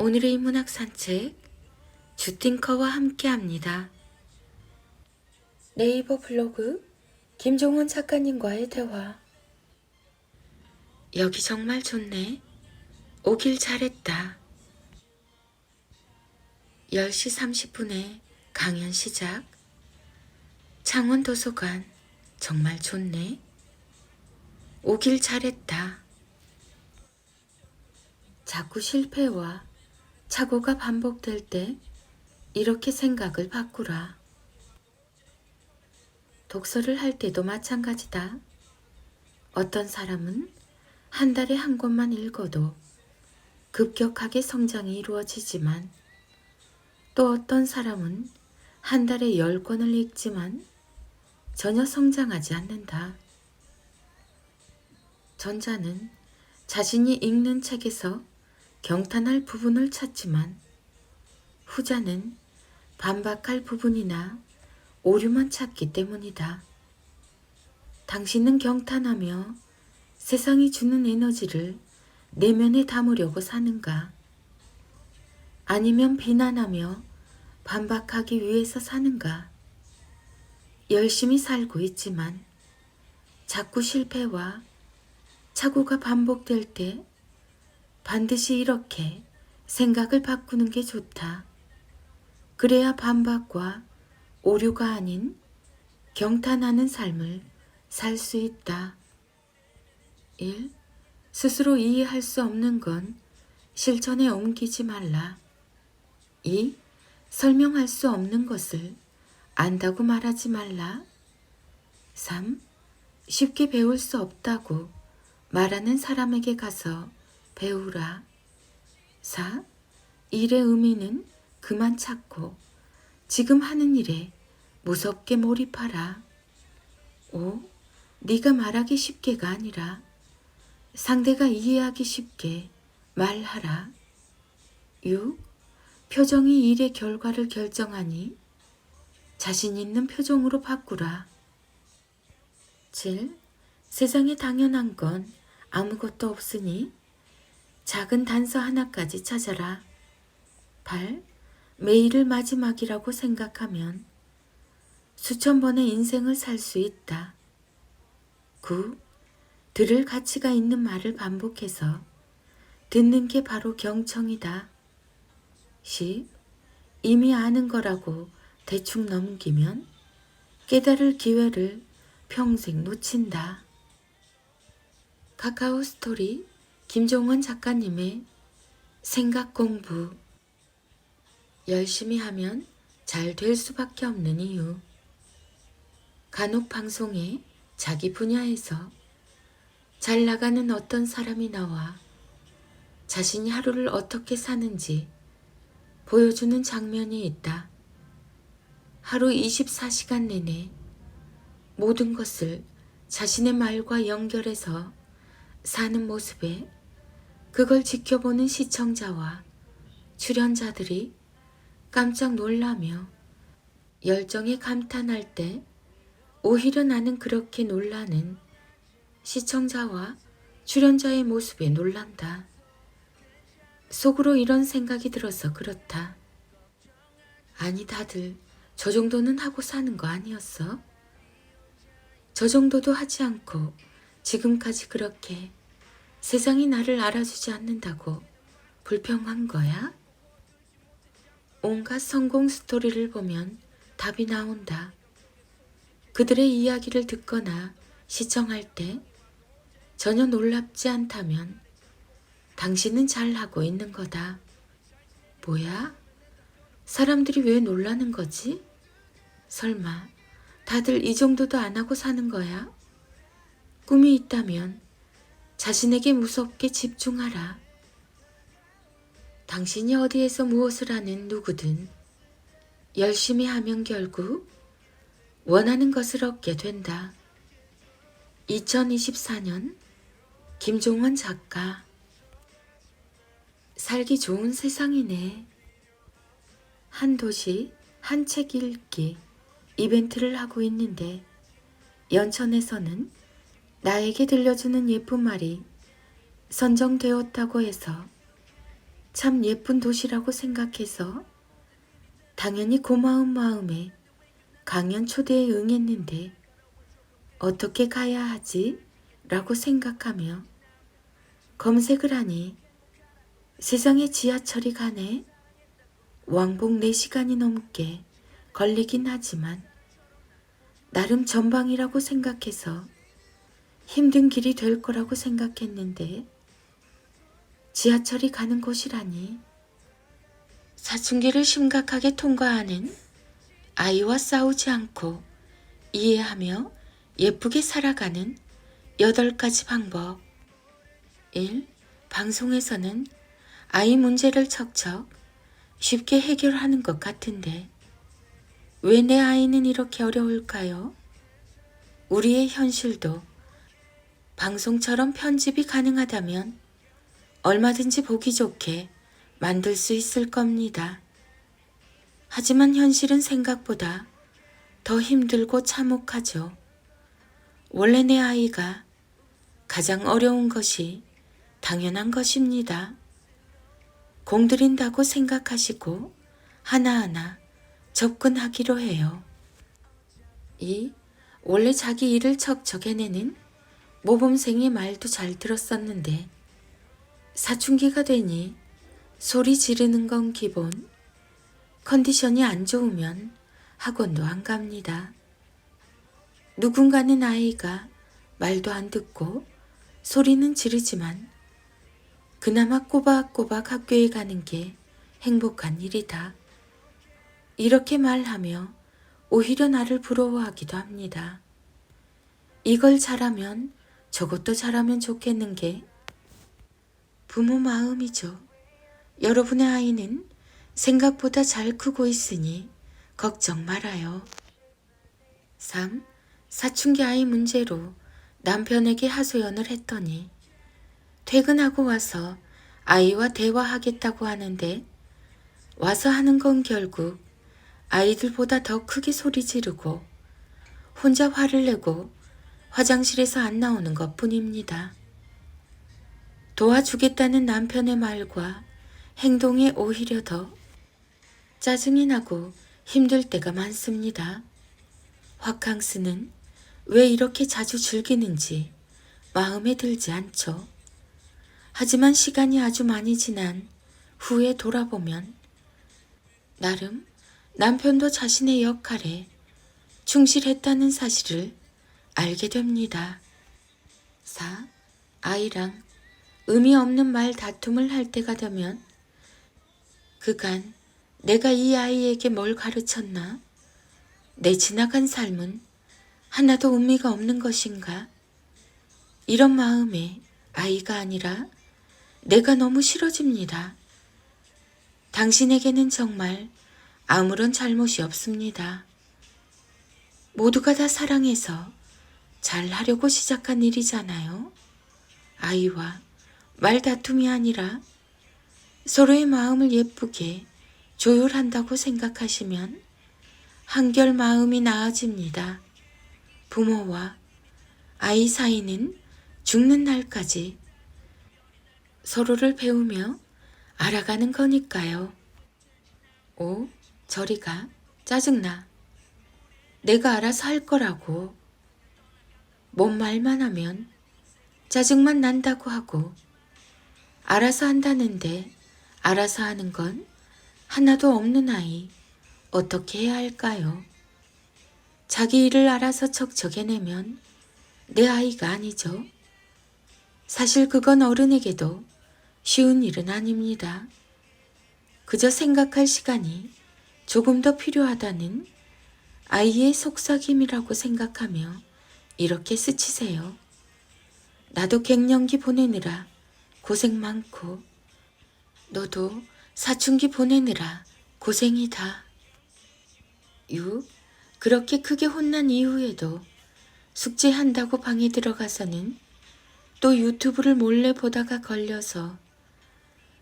오늘의 문학 산책 주팅커와 함께합니다. 네이버 블로그 김종원 작가님과의 대화. 여기 정말 좋네. 오길 잘했다. 10시 30분에 강연 시작. 창원도서관 정말 좋네. 오길 잘했다. 자꾸 실패와 착오가 반복될 때 이렇게 생각을 바꾸라. 독서를 할 때도 마찬가지다. 어떤 사람은 한 달에 한 권만 읽어도 급격하게 성장이 이루어지지만 또 어떤 사람은 한 달에 10권을 읽지만 전혀 성장하지 않는다. 전자는 자신이 읽는 책에서 경탄할 부분을 찾지만 후자는 반박할 부분이나 오류만 찾기 때문이다. 당신은 경탄하며 세상이 주는 에너지를 내면에 담으려고 사는가? 아니면 비난하며 반박하기 위해서 사는가? 열심히 살고 있지만 자꾸 실패와 착오가 반복될 때 반드시 이렇게 생각을 바꾸는 게 좋다. 그래야 반박과 오류가 아닌 경탄하는 삶을 살 수 있다. 1. 스스로 이해할 수 없는 건 실천에 옮기지 말라. 2. 설명할 수 없는 것을 안다고 말하지 말라. 3. 쉽게 배울 수 없다고 말하는 사람에게 가서 배우라. 4. 일의 의미는 그만 찾고 지금 하는 일에 무섭게 몰입하라. 5. 네가 말하기 쉽게가 아니라 상대가 이해하기 쉽게 말하라. 6. 표정이 일의 결과를 결정하니 자신 있는 표정으로 바꾸라. 7. 세상에 당연한 건 아무것도 없으니 작은 단서 하나까지 찾아라. 8. 매일을 마지막이라고 생각하면 수천 번의 인생을 살 수 있다. 9. 들을 가치가 있는 말을 반복해서 듣는 게 바로 경청이다. 10. 이미 아는 거라고 대충 넘기면 깨달을 기회를 평생 놓친다. 카카오 스토리 김종원 작가님의 생각 공부. 열심히 하면 잘 될 수밖에 없는 이유. 간혹 방송에 자기 분야에서 잘 나가는 어떤 사람이 나와 자신이 하루를 어떻게 사는지 보여주는 장면이 있다. 하루 24시간 내내 모든 것을 자신의 말과 연결해서 사는 모습에 그걸 지켜보는 시청자와 출연자들이 깜짝 놀라며 열정에 감탄할 때 오히려 나는 그렇게 놀라는 시청자와 출연자의 모습에 놀란다. 속으로 이런 생각이 들어서 그렇다. 아니 다들 저 정도는 하고 사는 거 아니었어? 저 정도도 하지 않고 지금까지 그렇게 세상이 나를 알아주지 않는다고 불평한 거야? 온갖 성공 스토리를 보면 답이 나온다. 그들의 이야기를 듣거나 시청할 때 전혀 놀랍지 않다면 당신은 잘하고 있는 거다. 뭐야? 사람들이 왜 놀라는 거지? 설마 다들 이 정도도 안 하고 사는 거야? 꿈이 있다면 자신에게 무섭게 집중하라. 당신이 어디에서 무엇을 하는 누구든 열심히 하면 결국 원하는 것을 얻게 된다. 2024년 김종원 작가. 살기 좋은 세상이네. 한 도시 한 책 읽기 이벤트를 하고 있는데 연천에서는 나에게 들려주는 예쁜 말이 선정되었다고 해서 참 예쁜 도시라고 생각해서 당연히 고마운 마음에 강연 초대에 응했는데 어떻게 가야 하지? 라고 생각하며 검색을 하니 세상에 지하철이 가네? 왕복 4시간이 넘게 걸리긴 하지만 나름 전방이라고 생각해서 힘든 길이 될 거라고 생각했는데 지하철이 가는 곳이라니. 사춘기를 심각하게 통과하는 아이와 싸우지 않고 이해하며 예쁘게 살아가는 8가지 방법. 1. 방송에서는 아이 문제를 척척 쉽게 해결하는 것 같은데 왜 내 아이는 이렇게 어려울까요? 우리의 현실도 방송처럼 편집이 가능하다면 얼마든지 보기 좋게 만들 수 있을 겁니다. 하지만 현실은 생각보다 더 힘들고 참혹하죠. 원래 내 아이가 가장 어려운 것이 당연한 것입니다. 공들인다고 생각하시고 하나하나 접근하기로 해요. 2. 원래 자기 일을 척척 해내는 모범생의 말도 잘 들었었는데 사춘기가 되니 소리 지르는 건 기본, 컨디션이 안 좋으면 학원도 안 갑니다. 누군가는 아이가 말도 안 듣고 소리는 지르지만 그나마 꼬박꼬박 학교에 가는 게 행복한 일이다. 이렇게 말하며 오히려 나를 부러워하기도 합니다. 이걸 잘하면 저것도 잘하면 좋겠는 게 부모 마음이죠. 여러분의 아이는 생각보다 잘 크고 있으니 걱정 말아요. 3. 사춘기 아이 문제로 남편에게 하소연을 했더니 퇴근하고 와서 아이와 대화하겠다고 하는데 와서 하는 건 결국 아이들보다 더 크게 소리 지르고 혼자 화를 내고 화장실에서 안 나오는 것 뿐입니다. 도와주겠다는 남편의 말과 행동에 오히려 더 짜증이 나고 힘들 때가 많습니다. 화캉스는 왜 이렇게 자주 즐기는지 마음에 들지 않죠. 하지만 시간이 아주 많이 지난 후에 돌아보면 나름 남편도 자신의 역할에 충실했다는 사실을 알게 됩니다. 4. 아이랑 의미 없는 말 다툼을 할 때가 되면 그간 내가 이 아이에게 뭘 가르쳤나? 내 지나간 삶은 하나도 의미가 없는 것인가? 이런 마음에 아이가 아니라 내가 너무 싫어집니다. 당신에게는 정말 아무런 잘못이 없습니다. 모두가 다 사랑해서 잘하려고 시작한 일이잖아요. 아이와 말다툼이 아니라 서로의 마음을 예쁘게 조율한다고 생각하시면 한결 마음이 나아집니다. 부모와 아이 사이는 죽는 날까지 서로를 배우며 알아가는 거니까요. 5. 저리 가. 짜증나. 내가 알아서 할 거라고. 뭔 말만 하면 짜증만 난다고 하고 알아서 한다는데 알아서 하는 건 하나도 없는 아이 어떻게 해야 할까요? 자기 일을 알아서 척척해내면 내 아이가 아니죠. 사실 그건 어른에게도 쉬운 일은 아닙니다. 그저 생각할 시간이 조금 더 필요하다는 아이의 속삭임이라고 생각하며 이렇게 스치세요. 나도 갱년기 보내느라 고생 많고 너도 사춘기 보내느라 고생이다. 6. 그렇게 크게 혼난 이후에도 숙제한다고 방에 들어가서는 또 유튜브를 몰래 보다가 걸려서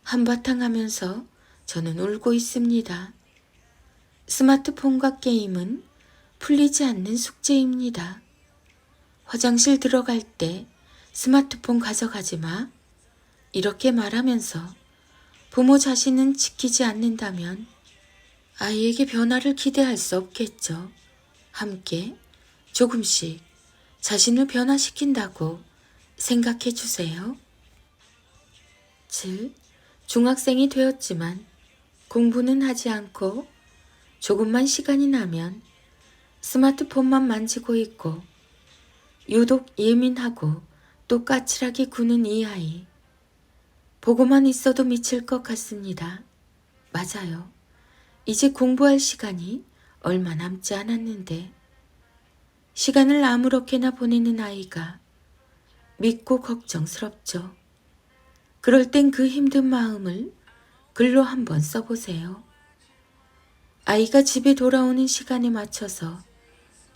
한바탕 하면서 저는 울고 있습니다. 스마트폰과 게임은 풀리지 않는 숙제입니다. 화장실 들어갈 때 스마트폰 가져가지 마. 이렇게 말하면서 부모 자신은 지키지 않는다면 아이에게 변화를 기대할 수 없겠죠. 함께 조금씩 자신을 변화시킨다고 생각해 주세요. 7. 중학생이 되었지만 공부는 하지 않고 조금만 시간이 나면 스마트폰만 만지고 있고 유독 예민하고 또 까칠하게 구는 이 아이. 보고만 있어도 미칠 것 같습니다. 맞아요. 이제 공부할 시간이 얼마 남지 않았는데 시간을 아무렇게나 보내는 아이가 믿고 걱정스럽죠. 그럴 땐 그 힘든 마음을 글로 한번 써보세요. 아이가 집에 돌아오는 시간에 맞춰서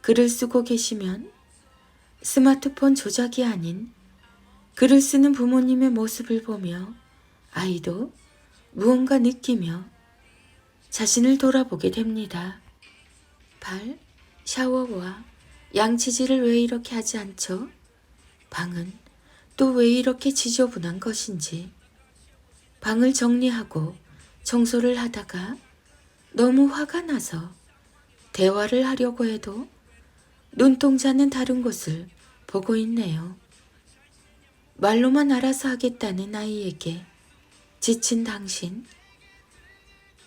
글을 쓰고 계시면 스마트폰 조작이 아닌 글을 쓰는 부모님의 모습을 보며 아이도 무언가 느끼며 자신을 돌아보게 됩니다. 8. 샤워와 양치질을 왜 이렇게 하지 않죠? 방은 또 왜 이렇게 지저분한 것인지. 방을 정리하고 청소를 하다가 너무 화가 나서 대화를 하려고 해도 눈동자는 다른 곳을 보고 있네요. 말로만 알아서 하겠다는 아이에게 지친 당신.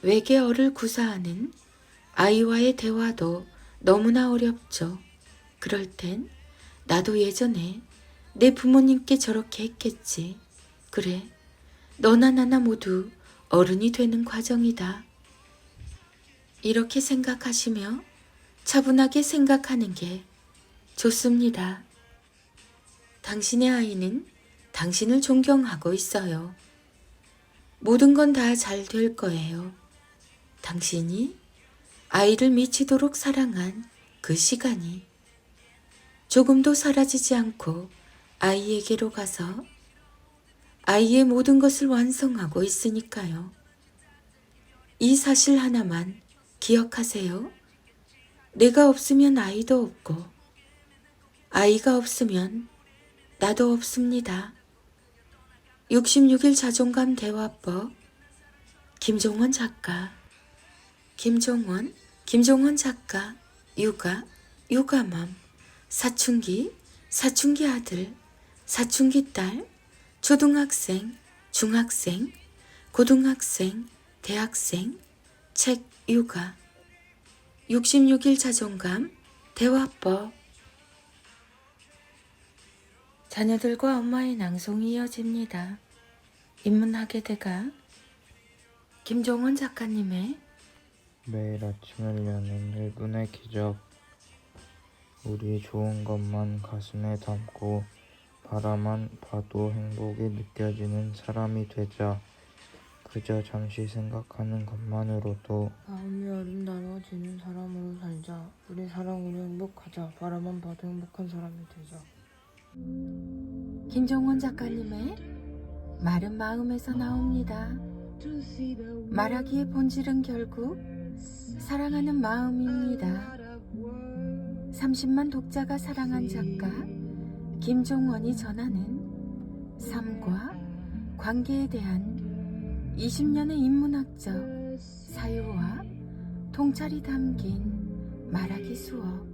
외계어를 구사하는 아이와의 대화도 너무나 어렵죠. 그럴 땐 나도 예전에 내 부모님께 저렇게 했겠지. 그래, 너나 나나 모두 어른이 되는 과정이다. 이렇게 생각하시며 차분하게 생각하는 게 좋습니다. 당신의 아이는 당신을 존경하고 있어요. 모든 건 다 잘 될 거예요. 당신이 아이를 미치도록 사랑한 그 시간이 조금도 사라지지 않고 아이에게로 가서 아이의 모든 것을 완성하고 있으니까요. 이 사실 하나만 기억하세요. 내가 없으면 아이도 없고 아이가 없으면 나도 없습니다. 66일 자존감 대화법 김종원 작가. 김종원 작가. 육아맘. 사춘기 아들, 사춘기 딸, 초등학생, 중학생, 고등학생, 대학생, 책 육아. 66일 자존감 대화법. 자녀들과 엄마의 낭송이 이어집니다. 인문학의 대가 김종원 작가님의 매일 아침을 여는 1분의 기적. 우리 좋은 것만 가슴에 담고 바라만 봐도 행복이 느껴지는 사람이 되자. 그저 잠시 생각하는 것만으로도 마음이 아름다워지는 사람으로 살자. 우리 사랑으로 행복하자. 바라만 봐도 행복한 사람이 되자. 김종원 작가님의 마른 마음에서 나옵니다. 말하기의 본질은 결국 사랑하는 마음입니다. 30만 독자가 사랑한 작가 김종원이 전하는 삶과 관계에 대한 20년의 인문학적 사유와 통찰이 담긴 말하기 수업.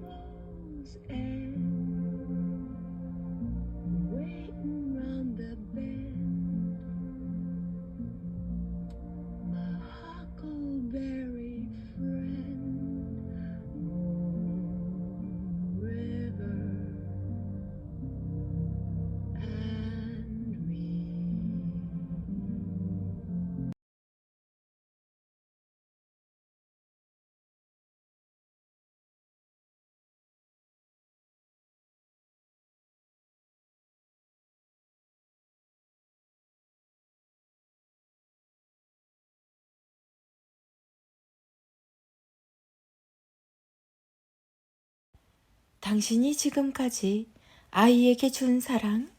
당신이 지금까지 아이에게 준 사랑,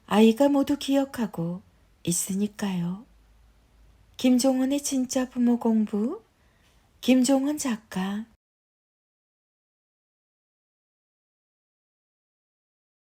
아이가 모두 기억하고 있으니까요. 김종원의 진짜 부모 공부, 김종원 작가.